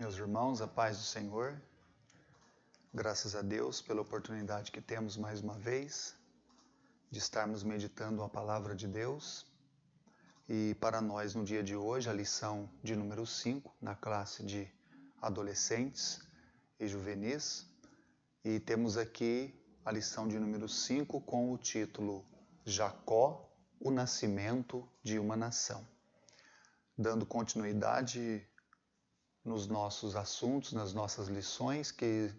Meus irmãos, a paz do Senhor, graças a Deus pela oportunidade que temos mais uma vez de estarmos meditando a palavra de Deus. E para nós no dia de hoje a lição de número 5 na classe de adolescentes e juvenis. E temos aqui a lição de número 5 com o título Jacó, o nascimento de uma nação. Dando continuidade nos nossos assuntos, nas nossas lições, que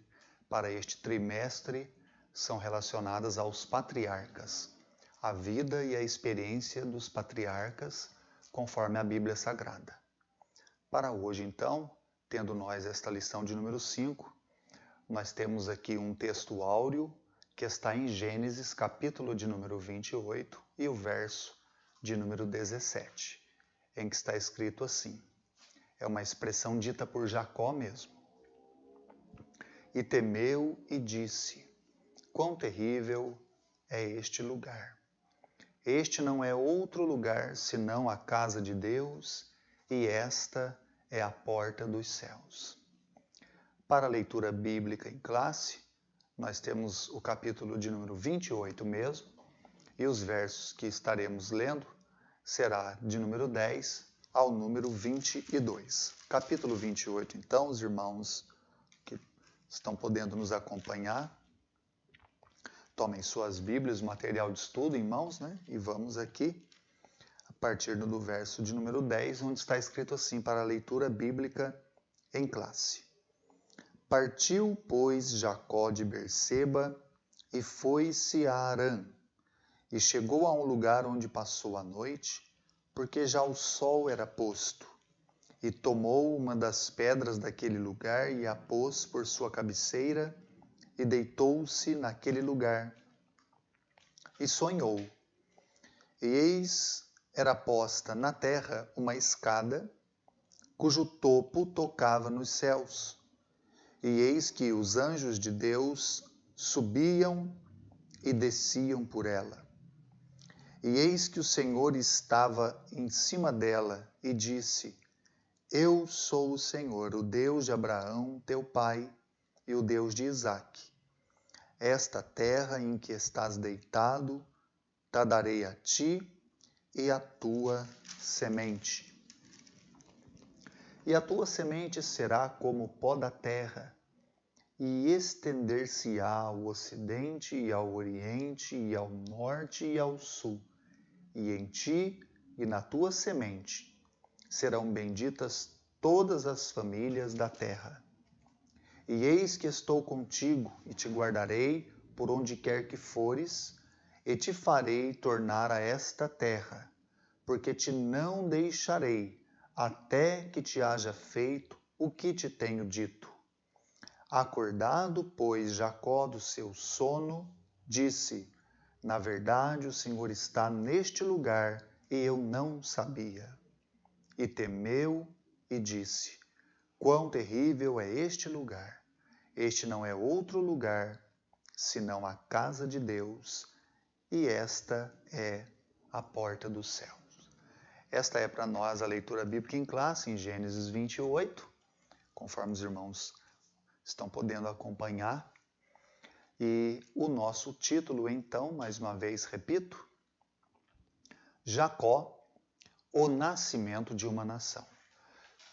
para este trimestre são relacionadas aos patriarcas, a vida e a experiência dos patriarcas, conforme a Bíblia Sagrada. Para hoje, então, tendo nós esta lição de número 5, nós temos aqui um texto áureo que está em Gênesis, capítulo de número 28 e o verso de número 17, em que está escrito assim. É uma expressão dita por Jacó mesmo. E temeu e disse: quão terrível é este lugar! Este não é outro lugar senão a casa de Deus, e esta é a porta dos céus. Para a leitura bíblica em classe, nós temos o capítulo de número 28 mesmo, e os versos que estaremos lendo será de número 10 ao número 22. Capítulo 28, então, os irmãos que estão podendo nos acompanhar, tomem suas Bíblias, o material de estudo em mãos, E vamos aqui, a partir do verso de número 10, onde está escrito assim, para a leitura bíblica em classe. Partiu, pois, Jacó de Berseba e foi-se a Harã, e chegou a um lugar onde passou a noite, porque já o sol era posto, e tomou uma das pedras daquele lugar e a pôs por sua cabeceira, e deitou-se naquele lugar, e sonhou. E eis era posta na terra uma escada, cujo topo tocava nos céus, e eis que os anjos de Deus subiam e desciam por ela. E eis que o Senhor estava em cima dela e disse: Eu sou o Senhor, o Deus de Abraão, teu pai, e o Deus de Isaque. Esta terra em que estás deitado, te darei a ti e a tua semente. E a tua semente será como o pó da terra, e estender-se-á ao ocidente e ao oriente e ao norte e ao sul. E em ti e na tua semente serão benditas todas as famílias da terra. E eis que estou contigo e te guardarei por onde quer que fores, e te farei tornar a esta terra, porque te não deixarei até que te haja feito o que te tenho dito. Acordado, pois, Jacó do seu sono, disse: Na verdade, o Senhor está neste lugar e eu não sabia. E temeu e disse: Quão terrível é este lugar! Este não é outro lugar, senão a casa de Deus, e esta é a porta dos céus. Esta é para nós a leitura bíblica em classe, em Gênesis 28, conforme os irmãos estão podendo acompanhar. E o nosso título, então, mais uma vez repito, Jacó, o nascimento de uma nação.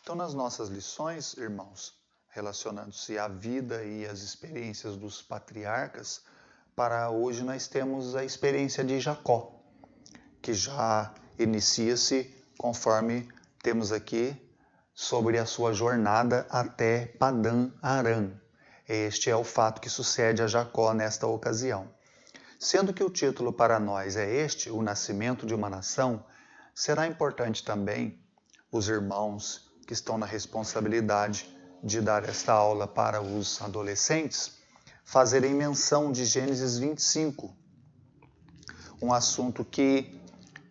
Então, nas nossas lições, irmãos, relacionando-se à vida e às experiências dos patriarcas, para hoje nós temos a experiência de Jacó, que já inicia-se conforme temos aqui sobre a sua jornada até Padã Arã. Este é o fato que sucede a Jacó nesta ocasião. Sendo que o título para nós é este, o nascimento de uma nação, será importante também os irmãos que estão na responsabilidade de dar esta aula para os adolescentes fazerem menção de Gênesis 25, um assunto que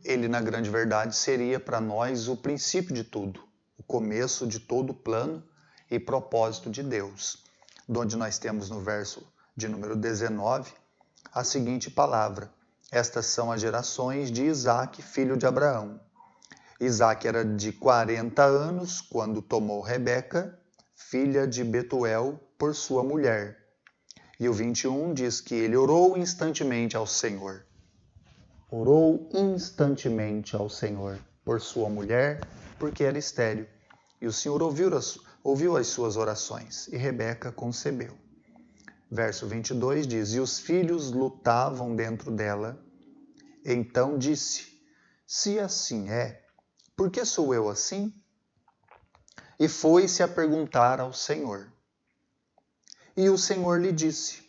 ele, na grande verdade, seria para nós o princípio de tudo, o começo de todo o plano e propósito de Deus, onde nós temos no verso de número 19 a seguinte palavra: Estas são as gerações de Isaque, filho de Abraão. Isaque era de 40 anos quando tomou Rebeca, filha de Betuel, por sua mulher. E o 21 diz que ele orou instantemente ao Senhor. Orou instantemente ao Senhor por sua mulher, porque era estéril. E o Senhor ouviu as suas orações, e Rebeca concebeu. Verso 22 diz, e os filhos lutavam dentro dela. Então disse, se assim é, por que sou eu assim? E foi-se a perguntar ao Senhor. E o Senhor lhe disse,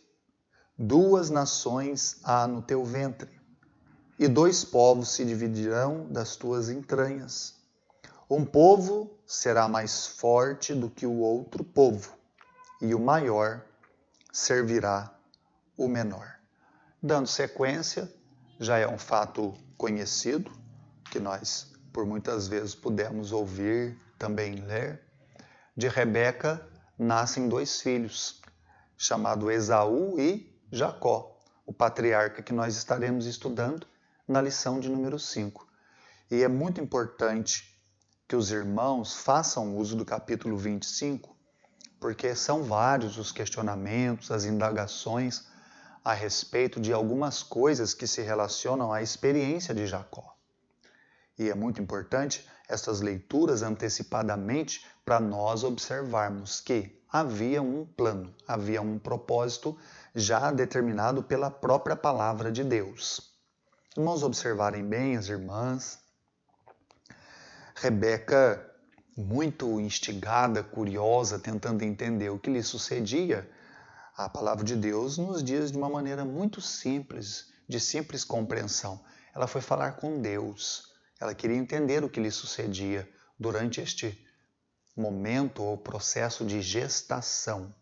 2 nações há no teu ventre, e 2 povos se dividirão das tuas entranhas. Um povo será mais forte do que o outro povo, e o maior servirá o menor. Dando sequência, já é um fato conhecido, que nós por muitas vezes pudemos ouvir, também ler. De Rebeca nascem 2 filhos, chamados Esaú e Jacó, o patriarca que nós estaremos estudando na lição de número 5. E é muito importante que os irmãos façam uso do capítulo 25, porque são vários os questionamentos, as indagações a respeito de algumas coisas que se relacionam à experiência de Jacó. E é muito importante estas leituras antecipadamente para nós observarmos que havia um plano, havia um propósito já determinado pela própria palavra de Deus. Irmãos, observarem bem as irmãs. Rebeca, muito instigada, curiosa, tentando entender o que lhe sucedia, a palavra de Deus nos diz de uma maneira muito simples, de simples compreensão. Ela foi falar com Deus. Ela queria entender o que lhe sucedia durante este momento ou processo de gestação.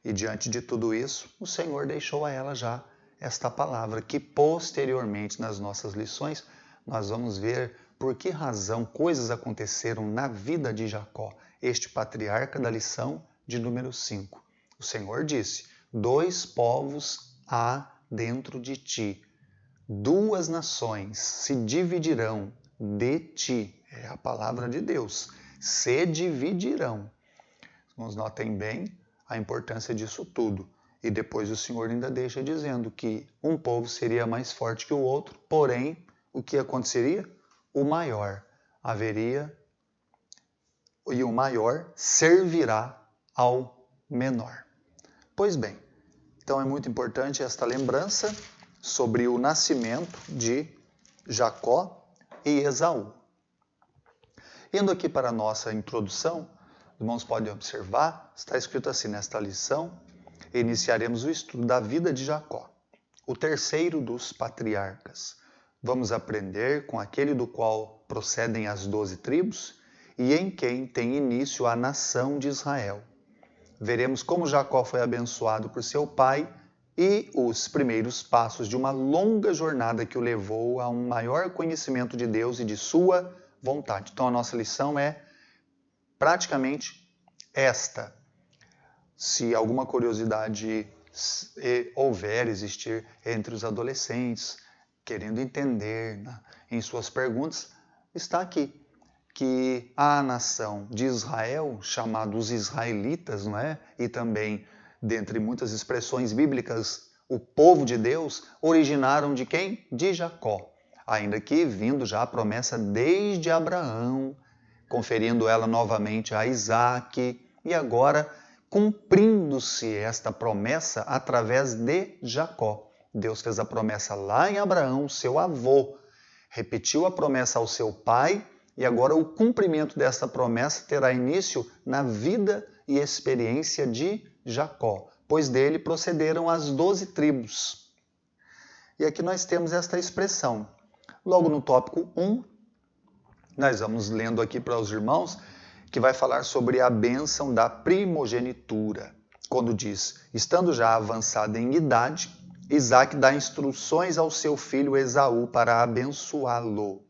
E diante de tudo isso, o Senhor deixou a ela já esta palavra, que posteriormente nas nossas lições nós vamos ver por que razão coisas aconteceram na vida de Jacó, este patriarca da lição de número 5. O Senhor disse, 2 povos há dentro de ti, 2 nações se dividirão de ti. É a palavra de Deus, se dividirão. Irmãos, notem bem a importância disso tudo. E depois o Senhor ainda deixa dizendo que um povo seria mais forte que o outro, porém, o que aconteceria? O maior haveria, e o maior servirá ao menor. Pois bem, então é muito importante esta lembrança sobre o nascimento de Jacó e Esaú. Indo aqui para a nossa introdução, os irmãos podem observar, está escrito assim nesta lição, iniciaremos o estudo da vida de Jacó, o terceiro dos patriarcas. Vamos aprender com aquele do qual procedem as 12 tribos e em quem tem início a nação de Israel. Veremos como Jacó foi abençoado por seu pai e os primeiros passos de uma longa jornada que o levou a um maior conhecimento de Deus e de sua vontade. Então a nossa lição é praticamente esta. Se alguma curiosidade houver existir entre os adolescentes, querendo entender em suas perguntas, está aqui. Que a nação de Israel, chamados israelitas, não é? E também, dentre muitas expressões bíblicas, o povo de Deus, originaram de quem? De Jacó. Ainda que vindo já a promessa desde Abraão, conferindo ela novamente a Isaac, e agora cumprindo-se esta promessa através de Jacó. Deus fez a promessa lá em Abraão, seu avô, repetiu a promessa ao seu pai, e agora o cumprimento dessa promessa terá início na vida e experiência de Jacó, pois dele procederam as 12 tribos. E aqui nós temos esta expressão. Logo no tópico 1, nós vamos lendo aqui para os irmãos, que vai falar sobre a bênção da primogenitura. Quando diz, estando já avançado em idade, Isaac dá instruções ao seu filho Esaú para abençoá-lo.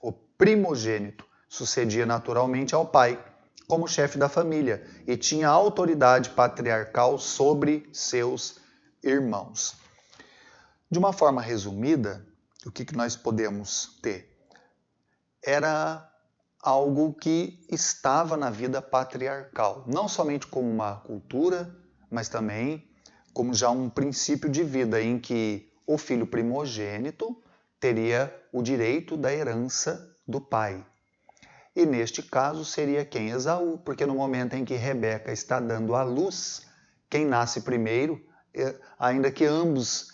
O primogênito sucedia naturalmente ao pai, como chefe da família, e tinha autoridade patriarcal sobre seus irmãos. De uma forma resumida, o que nós podemos ter? Era algo que estava na vida patriarcal, não somente como uma cultura, mas também como já um princípio de vida em que o filho primogênito teria o direito da herança do pai. E neste caso seria quem? Esaú, porque no momento em que Rebeca está dando à luz, quem nasce primeiro, ainda que ambos,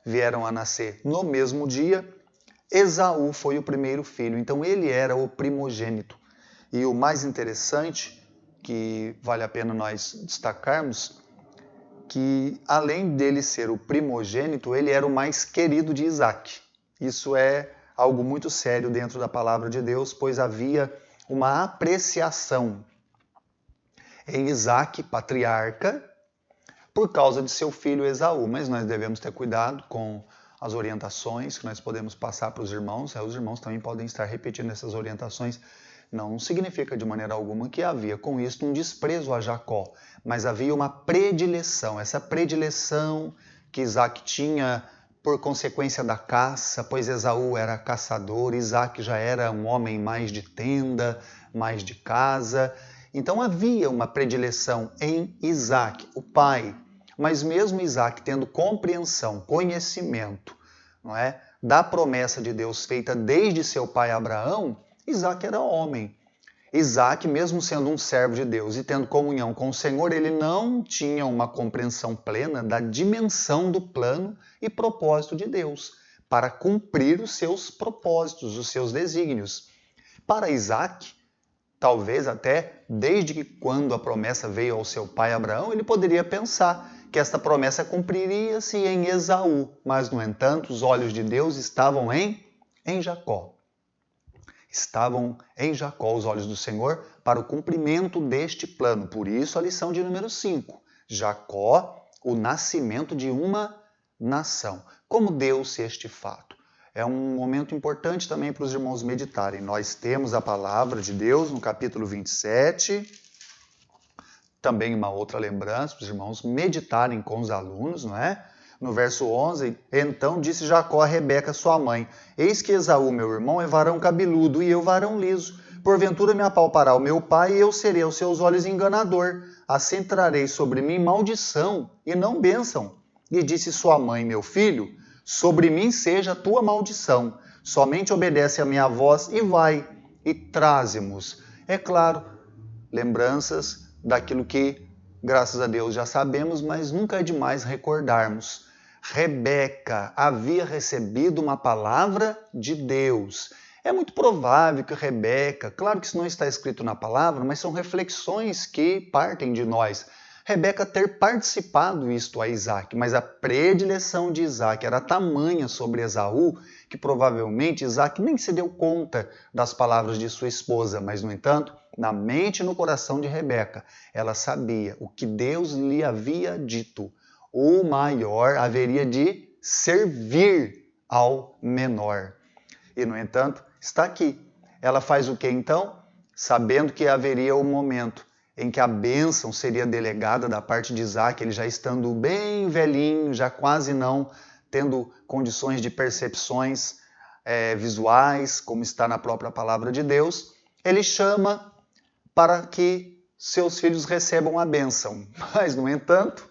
vieram a nascer no mesmo dia, Esaú foi o primeiro filho, então ele era o primogênito. E o mais interessante, que vale a pena nós destacarmos, que além dele ser o primogênito, ele era o mais querido de Isaac. Isso é algo muito sério dentro da palavra de Deus, pois havia uma apreciação em Isaac, patriarca, por causa de seu filho Esaú. Mas nós devemos ter cuidado com as orientações que nós podemos passar para os irmãos. Os irmãos também podem estar repetindo essas orientações. Não significa de maneira alguma que havia com isso um desprezo a Jacó, mas havia uma predileção. Essa predileção que Isaac tinha por consequência da caça, pois Esaú era caçador, Isaac já era um homem mais de tenda, mais de casa. Então havia uma predileção em Isaac, o pai. Mas mesmo Isaac tendo compreensão, conhecimento, da promessa de Deus feita desde seu pai Abraão, Isaac era homem. Isaac, mesmo sendo um servo de Deus e tendo comunhão com o Senhor, ele não tinha uma compreensão plena da dimensão do plano e propósito de Deus para cumprir os seus propósitos, os seus desígnios. Para Isaac, talvez até desde que quando a promessa veio ao seu pai Abraão, ele poderia pensar que esta promessa cumpriria-se em Esaú, mas, no entanto, os olhos de Deus estavam em Jacó. Estavam em Jacó os olhos do Senhor para o cumprimento deste plano. Por isso a lição de número 5. Jacó, o nascimento de uma nação. Como deu-se este fato? É um momento importante também para os irmãos meditarem. Nós temos a palavra de Deus no capítulo 27. Também uma outra lembrança para os irmãos meditarem com os alunos, não é? No verso 11, então disse Jacó a Rebeca, sua mãe, eis que Esaú, meu irmão, é varão cabeludo e eu varão liso. Porventura me apalpará o meu pai e eu serei aos seus olhos enganador. Assim trarei sobre mim maldição e não bênção. E disse sua mãe, meu filho, sobre mim seja a tua maldição. Somente obedece a minha voz e vai e traze-mos. É claro, lembranças daquilo que, graças a Deus, já sabemos, mas nunca é demais recordarmos. Rebeca havia recebido uma palavra de Deus. É muito provável que Rebeca, claro que isso não está escrito na palavra, mas são reflexões que partem de nós. Rebeca ter participado isto a Isaac, mas a predileção de Isaac era tamanha sobre Esaú que provavelmente Isaac nem se deu conta das palavras de sua esposa, mas no entanto, na mente e no coração de Rebeca, ela sabia o que Deus lhe havia dito. O maior haveria de servir ao menor. E, no entanto, está aqui. Ela faz o que então? Sabendo que haveria o momento em que a bênção seria delegada da parte de Isaac, ele já estando bem velhinho, já quase não tendo condições de percepções visuais, como está na própria palavra de Deus, ele chama para que seus filhos recebam a bênção. Mas, no entanto,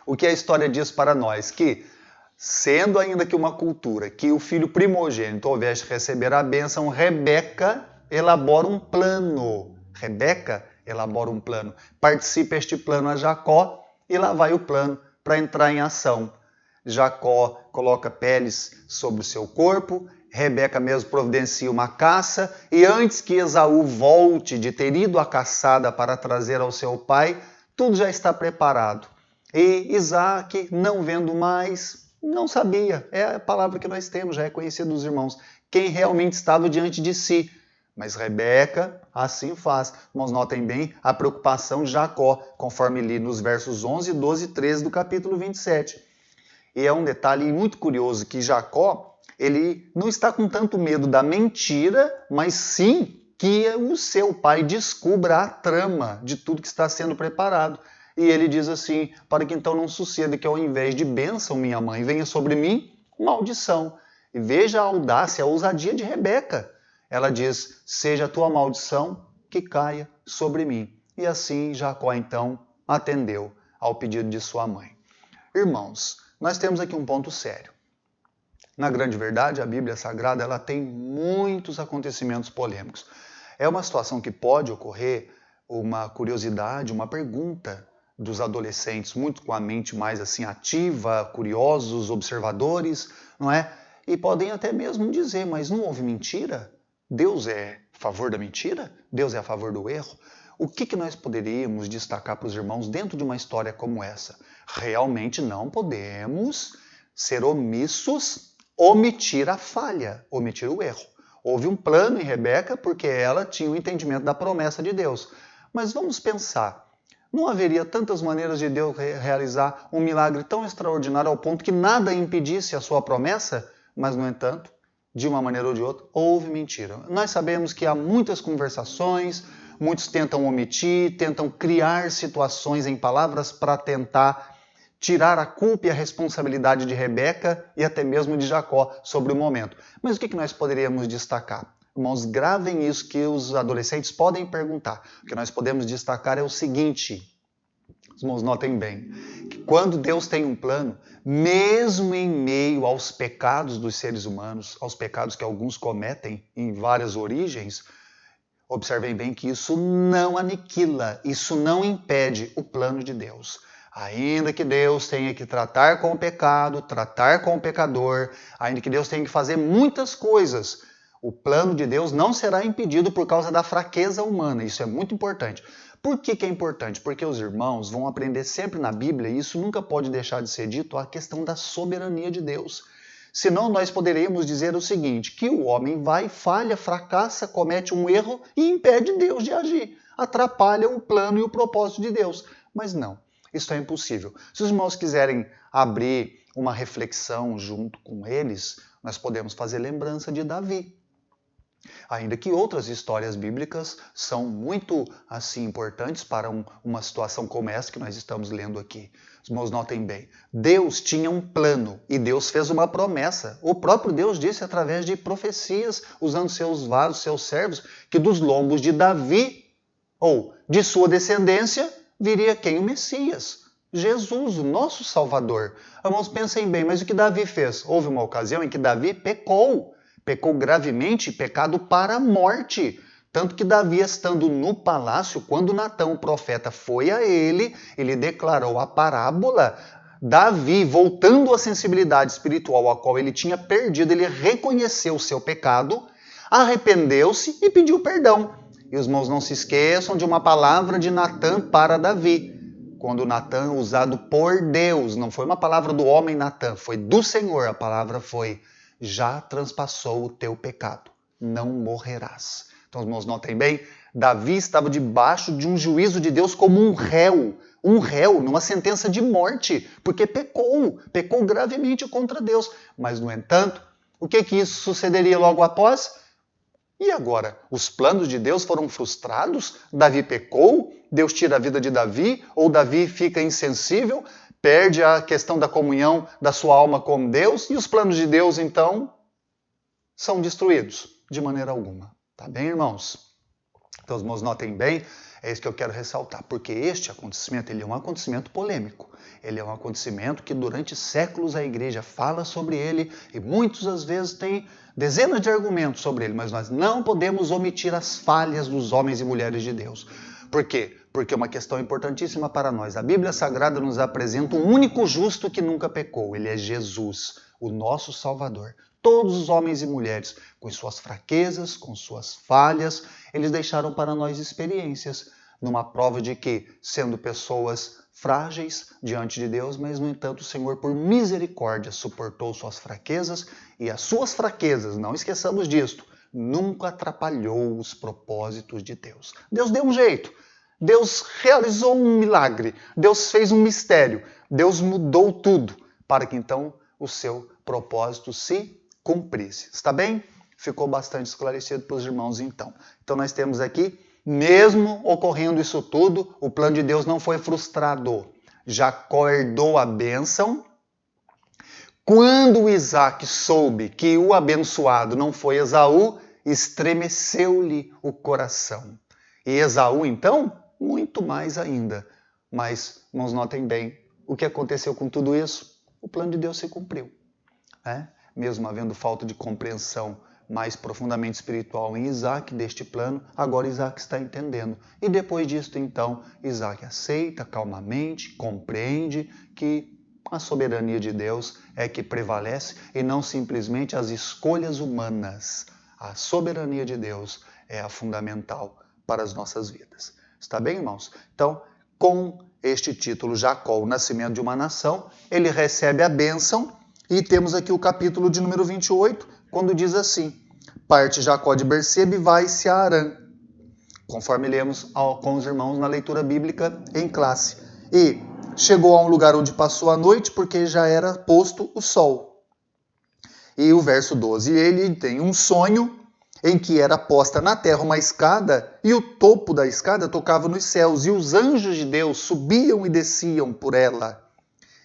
o que a história diz para nós? Que, sendo ainda que uma cultura que o filho primogênito houvesse de receber a bênção, Rebeca elabora um plano. Rebeca elabora um plano. Participa este plano a Jacó e lá vai o plano para entrar em ação. Jacó coloca peles sobre o seu corpo, Rebeca mesmo providencia uma caça e antes que Esaú volte de ter ido à caçada para trazer ao seu pai, tudo já está preparado. E Isaac, não vendo mais, não sabia. É a palavra que nós temos, já é conhecida dos irmãos. Quem realmente estava diante de si. Mas Rebeca assim faz. Irmãos, notem bem a preocupação de Jacó, conforme li nos versos 11, 12 e 13 do capítulo 27. E é um detalhe muito curioso que Jacó, ele não está com tanto medo da mentira, mas sim que o seu pai descubra a trama de tudo que está sendo preparado. E ele diz assim, para que então não suceda que ao invés de bênção, minha mãe, venha sobre mim maldição. E veja a audácia, a ousadia de Rebeca. ela diz: seja a tua maldição que caia sobre mim. E assim Jacó então atendeu ao pedido de sua mãe. Irmãos, nós temos aqui um ponto sério. Na grande verdade, a Bíblia Sagrada ela tem muitos acontecimentos polêmicos. É uma situação que pode ocorrer uma curiosidade, uma pergunta dos adolescentes, muito com a mente mais assim ativa, curiosos, observadores, não é? E podem até mesmo dizer, mas não houve mentira? Deus é a favor da mentira? Deus é a favor do erro? O que nós poderíamos destacar para os irmãos dentro de uma história como essa? Realmente não podemos ser omissos, omitir a falha, omitir o erro. Houve um plano em Rebeca porque ela tinha o entendimento da promessa de Deus. Mas vamos pensar, não haveria tantas maneiras de Deus realizar um milagre tão extraordinário ao ponto que nada impedisse a sua promessa? Mas, no entanto, de uma maneira ou de outra, houve mentira. Nós sabemos que há muitas conversações, muitos tentam omitir, tentam criar situações em palavras para tentar tirar a culpa e a responsabilidade de Rebeca e até mesmo de Jacó sobre o momento. Mas o que nós poderíamos destacar? Irmãos, gravem isso que os adolescentes podem perguntar. O que nós podemos destacar é o seguinte, os irmãos notem bem, que quando Deus tem um plano, mesmo em meio aos pecados dos seres humanos, aos pecados que alguns cometem em várias origens, observem bem que isso não aniquila, isso não impede o plano de Deus. Ainda que Deus tenha que tratar com o pecado, tratar com o pecador, ainda que Deus tenha que fazer muitas coisas, o plano de Deus não será impedido por causa da fraqueza humana. Isso é muito importante. Por que é importante? Porque os irmãos vão aprender sempre na Bíblia, e isso nunca pode deixar de ser dito, a questão da soberania de Deus. Senão nós poderíamos dizer o seguinte, que o homem vai, falha, fracassa, comete um erro e impede Deus de agir. Atrapalha o plano e o propósito de Deus. Mas não, isso é impossível. Se os irmãos quiserem abrir uma reflexão junto com eles, nós podemos fazer lembrança de Davi. Ainda que outras histórias bíblicas são muito assim importantes para uma situação como essa que nós estamos lendo aqui. Os irmãos notem bem, Deus tinha um plano e Deus fez uma promessa. O próprio Deus disse através de profecias, usando seus vasos, seus servos, que dos lombos de Davi, ou de sua descendência, viria quem? O Messias. Jesus, o nosso Salvador. Irmãos, pensem bem, mas o que Davi fez? Houve uma ocasião em que Davi pecou gravemente, pecado para a morte. Tanto que Davi, estando no palácio, quando Natã, o profeta, foi a ele declarou a parábola. Davi, voltando à sensibilidade espiritual a qual ele tinha perdido, ele reconheceu o seu pecado, arrependeu-se e pediu perdão. E os irmãos não se esqueçam de uma palavra de Natã para Davi. Quando Natã, usado por Deus, não foi uma palavra do homem Natã, foi do Senhor, a palavra foi: já transpassou o teu pecado, não morrerás. Então, os irmãos notem bem, Davi estava debaixo de um juízo de Deus como um réu, numa sentença de morte, porque pecou gravemente contra Deus. Mas, no entanto, o que isso sucederia logo após? E agora? Os planos de Deus foram frustrados? Davi pecou? Deus tira a vida de Davi? Ou Davi fica insensível? Perde a questão da comunhão da sua alma com Deus, e os planos de Deus, então, são destruídos de maneira alguma. Tá bem, irmãos? Então, os irmãos notem bem, é isso que eu quero ressaltar, porque este acontecimento, ele é um acontecimento polêmico. Ele é um acontecimento que durante séculos a igreja fala sobre ele, e muitos, às vezes, têm dezenas de argumentos sobre ele, mas nós não podemos omitir as falhas dos homens e mulheres de Deus. Por quê? Porque é uma questão importantíssima para nós. A Bíblia Sagrada nos apresenta um único justo que nunca pecou. Ele é Jesus, o nosso Salvador. Todos os homens e mulheres, com suas fraquezas, com suas falhas, eles deixaram para nós experiências, numa prova de que, sendo pessoas frágeis diante de Deus, mas, no entanto, o Senhor, por misericórdia, suportou suas fraquezas, e as suas fraquezas, não esqueçamos disto, nunca atrapalhou os propósitos de Deus. Deus deu um jeito. Deus realizou um milagre, Deus fez um mistério, Deus mudou tudo para que então o seu propósito se cumprisse. Está bem? Ficou bastante esclarecido para os irmãos então. Então nós temos aqui, mesmo ocorrendo isso tudo, o plano de Deus não foi frustrado. Jacó herdou a bênção. Quando Isaac soube que o abençoado não foi Esaú, estremeceu-lhe o coração. E Esaú, então, muito mais ainda. Mas, irmãos, notem bem, o que aconteceu com tudo isso? O plano de Deus se cumpriu. Mesmo havendo falta de compreensão mais profundamente espiritual em Isaac deste plano, agora Isaac está entendendo. E depois disso, então, Isaac aceita calmamente, compreende que a soberania de Deus é que prevalece e não simplesmente as escolhas humanas. A soberania de Deus é a fundamental para as nossas vidas. Está bem, irmãos? Então, com este título, Jacó, o nascimento de uma nação, ele recebe a bênção e temos aqui o capítulo de número 28, quando diz assim: parte Jacó de Berseba e vai-se a Harã, conforme lemos com os irmãos na leitura bíblica em classe. E chegou a um lugar onde passou a noite, porque já era posto o sol. E o verso 12, ele tem um sonho em que era posta na terra uma escada, e o topo da escada tocava nos céus, e os anjos de Deus subiam e desciam por ela.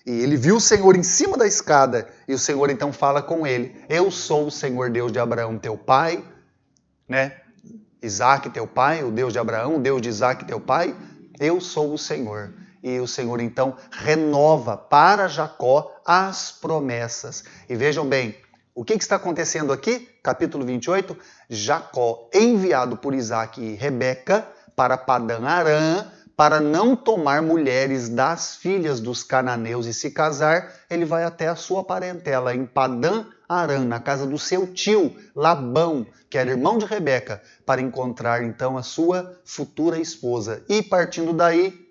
E ele viu o Senhor em cima da escada, e o Senhor então fala com ele: eu sou o Senhor Deus de Abraão, teu pai, Isaac, teu pai, o Deus de Abraão, o Deus de Isaac, teu pai, eu sou o Senhor. E o Senhor então renova para Jacó as promessas. E vejam bem, o que está acontecendo aqui? Capítulo 28, Jacó, enviado por Isaac e Rebeca para Padã Arã, para não tomar mulheres das filhas dos cananeus e se casar, ele vai até a sua parentela em Padã Arã, na casa do seu tio Labão, que era irmão de Rebeca, para encontrar então a sua futura esposa. E partindo daí,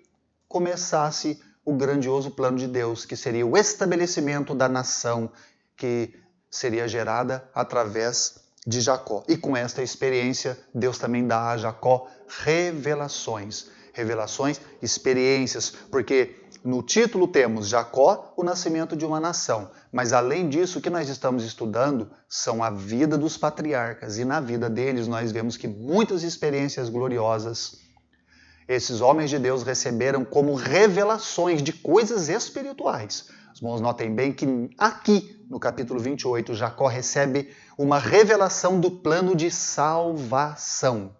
começasse o grandioso plano de Deus, que seria o estabelecimento da nação que seria gerada através de Jacó. E com esta experiência, Deus também dá a Jacó revelações. Revelações, experiências, porque no título temos Jacó, o nascimento de uma nação. Mas além disso, o que nós estamos estudando são a vida dos patriarcas. E na vida deles nós vemos que muitas experiências gloriosas esses homens de Deus receberam como revelações de coisas espirituais. Os irmãos notem bem que aqui, no capítulo 28, Jacó recebe uma revelação do plano de salvação.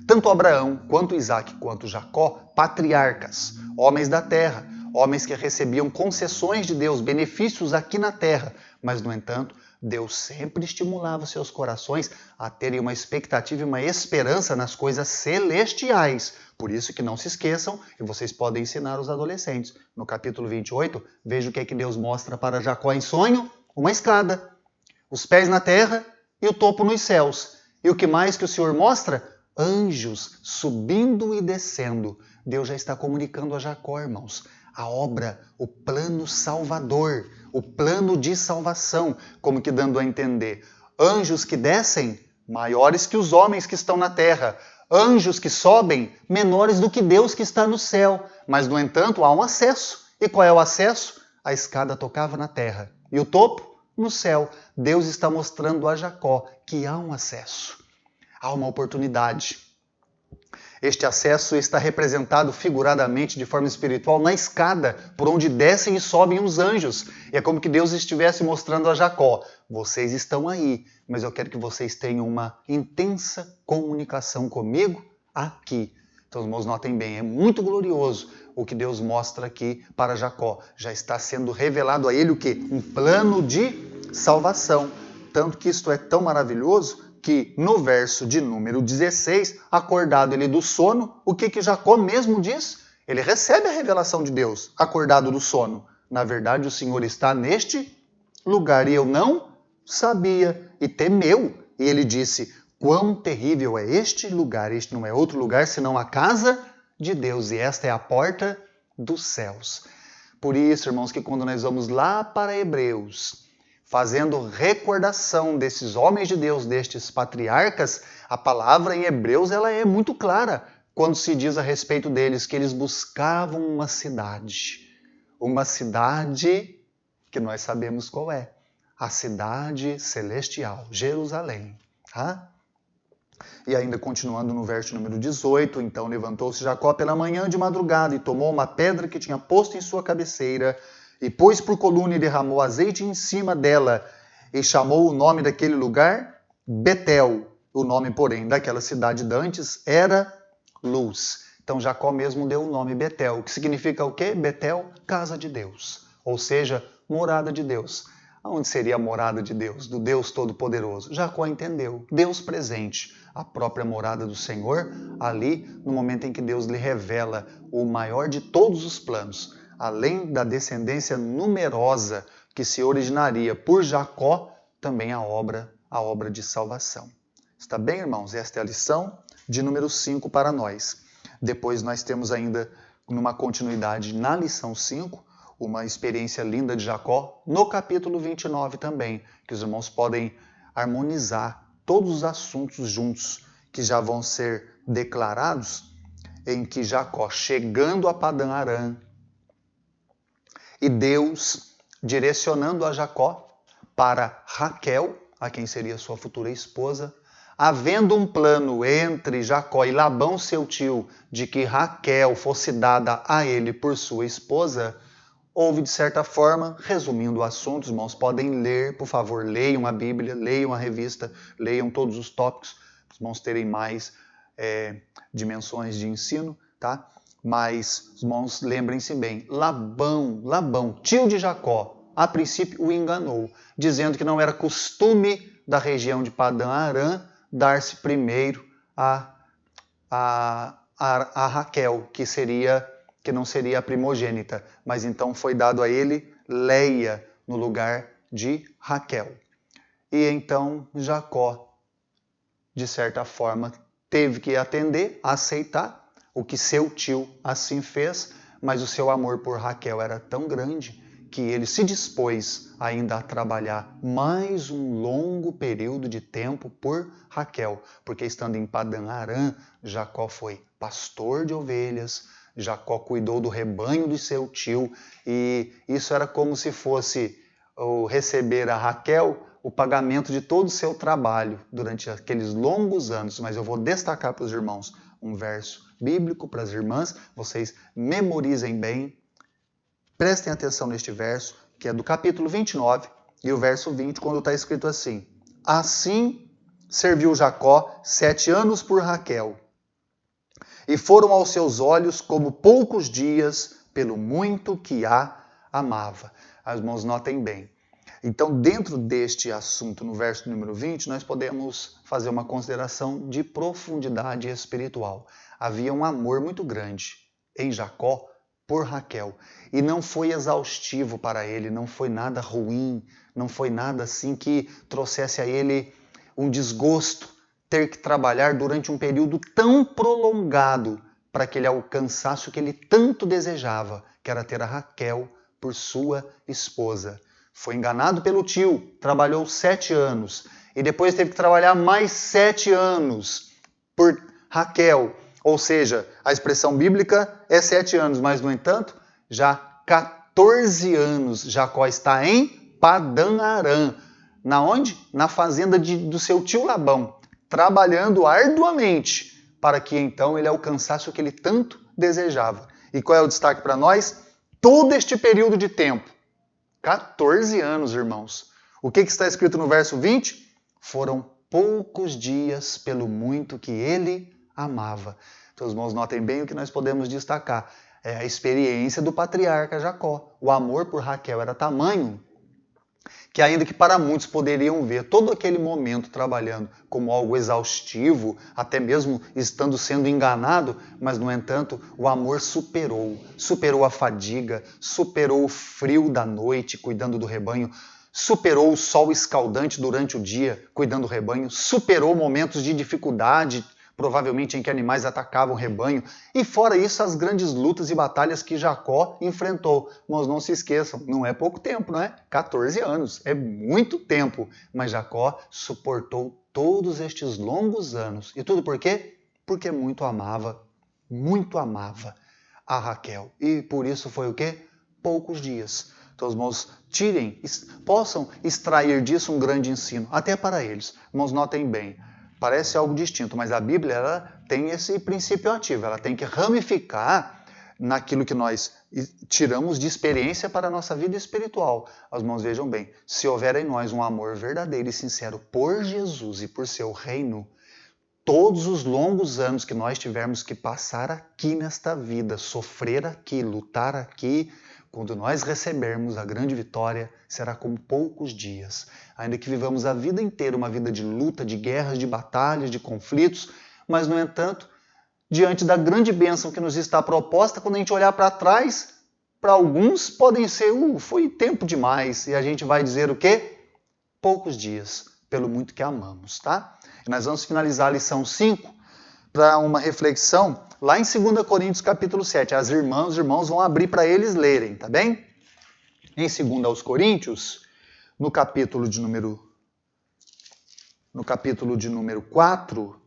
Tanto Abraão, quanto Isaac, quanto Jacó, patriarcas, homens da terra, homens que recebiam concessões de Deus, benefícios aqui na terra, mas, no entanto, Deus sempre estimulava seus corações a terem uma expectativa e uma esperança nas coisas celestiais. Por isso que não se esqueçam, e vocês podem ensinar os adolescentes. No capítulo 28, veja o que é que Deus mostra para Jacó em sonho: uma escada, os pés na terra e o topo nos céus. E o que mais que o Senhor mostra? Anjos subindo e descendo. Deus já está comunicando a Jacó, irmãos, a obra, o plano salvador, o plano de salvação, como que dando a entender. Anjos que descem, maiores que os homens que estão na terra. Anjos que sobem, menores do que Deus que está no céu. Mas, no entanto, há um acesso. E qual é o acesso? A escada tocava na terra. E o topo? No céu. Deus está mostrando a Jacó que há um acesso. Há uma oportunidade. Este acesso está representado figuradamente de forma espiritual na escada, por onde descem e sobem os anjos. E é como que Deus estivesse mostrando a Jacó: vocês estão aí, mas eu quero que vocês tenham uma intensa comunicação comigo aqui. Então, os irmãos, notem bem, é muito glorioso o que Deus mostra aqui para Jacó. Já está sendo revelado a ele o quê? Um plano de salvação. Tanto que isto é tão maravilhoso que no verso de número 16, acordado ele do sono, o que Jacó mesmo diz? Ele recebe a revelação de Deus, acordado do sono. Na verdade, o Senhor está neste lugar e eu não sabia, e temeu. E ele disse: quão terrível é este lugar, este não é outro lugar senão a casa de Deus, e esta é a porta dos céus. Por isso, irmãos, que quando nós vamos lá para Hebreus, fazendo recordação desses homens de Deus, destes patriarcas, a palavra em Hebreus ela é muito clara quando se diz a respeito deles que eles buscavam uma cidade que nós sabemos qual é, a cidade celestial, Jerusalém. Tá? E ainda continuando no verso número 18, então levantou-se Jacó pela manhã de madrugada e tomou uma pedra que tinha posto em sua cabeceira e pôs por coluna e derramou azeite em cima dela e chamou o nome daquele lugar Betel. O nome, porém, daquela cidade dantes era Luz. Então Jacó mesmo deu o nome Betel, que significa o quê? Betel, casa de Deus, ou seja, morada de Deus. Onde seria a morada de Deus, do Deus Todo-Poderoso? Jacó entendeu, Deus presente, a própria morada do Senhor, ali no momento em que Deus lhe revela o maior de todos os planos, além da descendência numerosa que se originaria por Jacó, também a obra de salvação. Está bem, irmãos? Esta é a lição de número 5 para nós. Depois nós temos ainda, numa continuidade na lição 5, uma experiência linda de Jacó, no capítulo 29 também, que os irmãos podem harmonizar todos os assuntos juntos, que já vão ser declarados, em que Jacó, chegando a Padã Arã, e Deus direcionando a Jacó para Raquel, a quem seria sua futura esposa, havendo um plano entre Jacó e Labão, seu tio, de que Raquel fosse dada a ele por sua esposa, houve, de certa forma, resumindo o assunto, os irmãos podem ler, por favor, leiam a Bíblia, leiam a revista, leiam todos os tópicos, os irmãos terem mais dimensões de ensino, tá? Mas, os irmãos, lembrem-se bem, Labão, tio de Jacó, a princípio o enganou, dizendo que não era costume da região de Padã Arã dar-se primeiro a Raquel, que não seria a primogênita, mas então foi dado a ele Leia no lugar de Raquel. E então Jacó, de certa forma, teve que atender, aceitar o que seu tio assim fez, mas o seu amor por Raquel era tão grande que ele se dispôs ainda a trabalhar mais um longo período de tempo por Raquel, porque estando em Padã Arã, Jacó foi pastor de ovelhas, Jacó cuidou do rebanho de seu tio, e isso era como se fosse receber a Raquel o pagamento de todo o seu trabalho durante aqueles longos anos. Mas eu vou destacar para os irmãos um verso bíblico para as irmãs, vocês memorizem bem, prestem atenção neste verso, que é do capítulo 29, e o verso 20, quando está escrito assim: Assim serviu Jacó 7 anos por Raquel, e foram aos seus olhos como poucos dias, pelo muito que a amava. As irmãos notem bem. Então, dentro deste assunto, no verso número 20, nós podemos fazer uma consideração de profundidade espiritual. Havia um amor muito grande em Jacó por Raquel, e não foi exaustivo para ele, não foi nada ruim, não foi nada assim que trouxesse a ele um desgosto, ter que trabalhar durante um período tão prolongado para que ele alcançasse o que ele tanto desejava, que era ter a Raquel por sua esposa. Foi enganado pelo tio, trabalhou 7 anos, e depois teve que trabalhar mais 7 anos por Raquel. Ou seja, a expressão bíblica é 7 anos, mas, no entanto, já 14 anos Jacó está em Padã Arã. Na onde? Na fazenda do seu tio Labão, trabalhando arduamente para que então ele alcançasse o que ele tanto desejava. E qual é o destaque para nós? Todo este período de tempo, 14 anos, irmãos. O que está escrito no verso 20? Foram poucos dias pelo muito que ele amava. Então, os irmãos, notem bem o que nós podemos destacar. É a experiência do patriarca Jacó. O amor por Raquel era tamanho que, ainda que para muitos poderiam ver todo aquele momento trabalhando como algo exaustivo, até mesmo estando sendo enganado, mas, no entanto, o amor superou a fadiga, superou o frio da noite cuidando do rebanho, superou o sol escaldante durante o dia cuidando do rebanho, superou momentos de dificuldade, provavelmente em que animais atacavam o rebanho, e fora isso as grandes lutas e batalhas que Jacó enfrentou. Mas não se esqueçam, não é pouco tempo, não é? 14 anos, é muito tempo, mas Jacó suportou todos estes longos anos. E tudo por quê? Porque muito amava a Raquel. E por isso foi o quê? Poucos dias. Então, os irmãos, possam extrair disso um grande ensino, até para eles. Irmãos, notem bem, parece algo distinto, mas a Bíblia ela tem esse princípio ativo, ela tem que ramificar naquilo que nós tiramos de experiência para a nossa vida espiritual. Os irmãos, vejam bem, se houver em nós um amor verdadeiro e sincero por Jesus e por seu reino, todos os longos anos que nós tivermos que passar aqui nesta vida, sofrer aqui, lutar aqui, quando nós recebermos a grande vitória, será como poucos dias. Ainda que vivamos a vida inteira uma vida de luta, de guerras, de batalhas, de conflitos, mas, no entanto, diante da grande bênção que nos está proposta, quando a gente olhar para trás, para alguns podem ser, foi tempo demais, e a gente vai dizer o quê? Poucos dias, pelo muito que amamos, tá? E nós vamos finalizar a lição 5 para uma reflexão lá em 2 Coríntios capítulo 7. As irmãs, os irmãos vão abrir para eles lerem, tá bem? Em 2 Coríntios, no capítulo de número 4,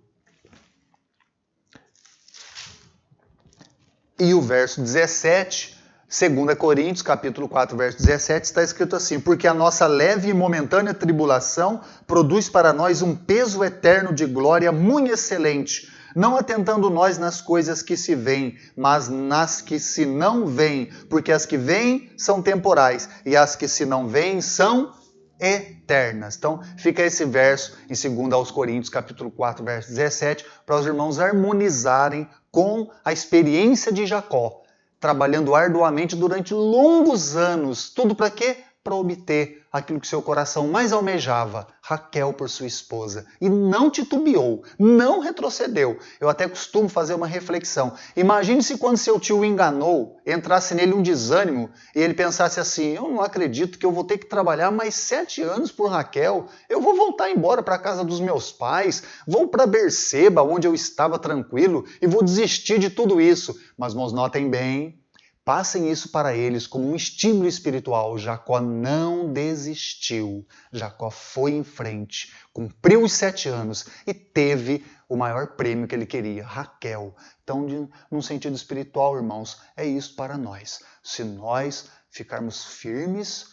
e o verso 17, 2 Coríntios, capítulo 4, verso 17, está escrito assim: porque a nossa leve e momentânea tribulação produz para nós um peso eterno de glória muito excelente, não atentando nós nas coisas que se veem, mas nas que se não veem, porque as que veem são temporais, e as que se não veem são eternas. Então, fica esse verso em 2 Coríntios, capítulo 4, verso 17, para os irmãos harmonizarem com a experiência de Jacó, trabalhando arduamente durante longos anos. Tudo para quê? Para obter aquilo que seu coração mais almejava, Raquel por sua esposa. E não titubeou, não retrocedeu. Eu até costumo fazer uma reflexão. Imagine se quando seu tio o enganou, entrasse nele um desânimo e ele pensasse assim: eu não acredito que eu vou ter que trabalhar mais 7 anos por Raquel. Eu vou voltar embora para a casa dos meus pais, vou para Berseba, onde eu estava tranquilo, e vou desistir de tudo isso. Mas, irmãos, notem bem, passem isso para eles como um estímulo espiritual. Jacó não desistiu. Jacó foi em frente, cumpriu os 7 anos e teve o maior prêmio que ele queria, Raquel. Então, num sentido espiritual, irmãos, é isso para nós. Se nós ficarmos firmes,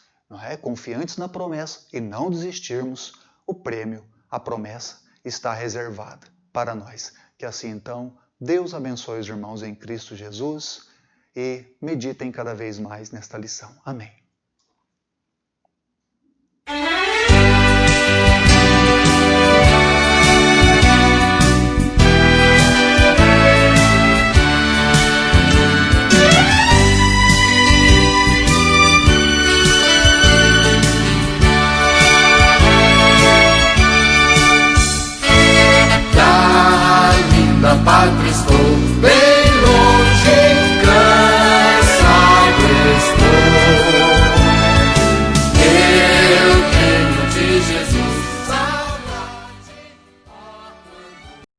confiantes na promessa e não desistirmos, o prêmio, a promessa, está reservada para nós. Que assim, então, Deus abençoe os irmãos em Cristo Jesus e meditem cada vez mais nesta lição. Amém.